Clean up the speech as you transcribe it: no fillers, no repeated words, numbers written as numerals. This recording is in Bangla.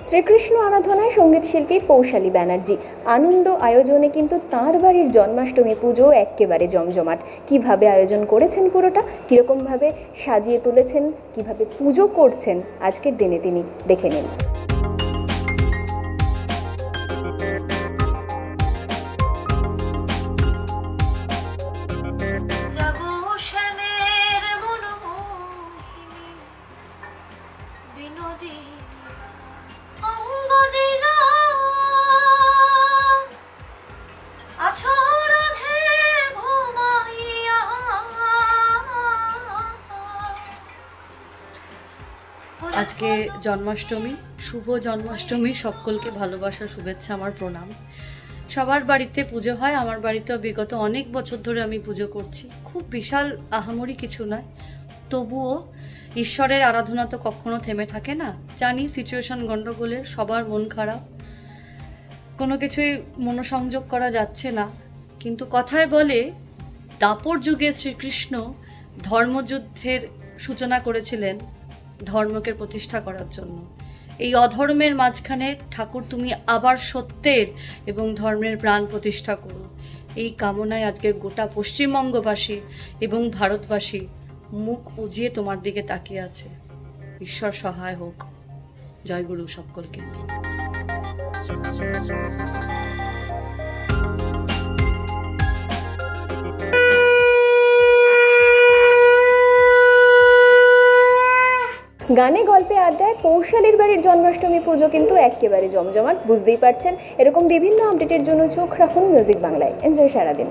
শ্রীকৃষ্ণ আরাধনায় সঙ্গীত শিল্পী পৌশালী ব্যানার্জি আনন্দ আয়োজনে কিন্তু তাঁর বাড়ির জন্মাষ্টমী পুজো একেবারে জমজমাট। কিভাবে আয়োজন করেছেন পুরোটা, কীরকমভাবে সাজিয়ে তুলেছেন, কিভাবে পুজো করছেন আজকের দিনে তিনি দেখে নিন। আজকে জন্মাষ্টমী, শুভ জন্মাষ্টমী। সকলকে ভালোবাসা, শুভেচ্ছা, আমার প্রণাম। সবার বাড়িতে পুজো হয়, আমার বাড়িতেও বিগত অনেক বছর ধরে আমি পুজো করছি। খুব বিশাল আহামরি কিছু নয়, তবুও ঈশ্বরের আরাধনা তো কখনো থেমে থাকে না। জানি সিচুয়েশন গণ্ডগোলের, সবার মন খারাপ, কোনো কিছুই মনোসংযোগ করা যাচ্ছে না। কিন্তু কথায় বলে, দাপর যুগে শ্রীকৃষ্ণ ধর্মযুদ্ধের সূচনা করেছিলেন ধর্মকে প্রতিষ্ঠা করার জন্য। এই অধর্মের মাঝখানে ঠাকুর তুমি আবার সত্যের এবং ধর্মের প্রাণ প্রতিষ্ঠা করো, এই কামনায় আজকে গোটা পশ্চিমবঙ্গবাসী এবং ভারতবাসী মুখ উজিয়ে তোমার দিকে তাকিয়ে আছে। ঈশ্বর সহায় হোক। জয় গুরু সকলকে। গানে গল্পে আড্ডায় পৌশালীর বাড়ির জন্মাষ্টমী পুজো কিন্তু একেবারে জমজমাট, বুঝতেই পারছেন। এরকম বিভিন্ন আপডেটের জন্য চোখ রাখুন মিউজিক বাংলায়। এনজয় সারাদিন।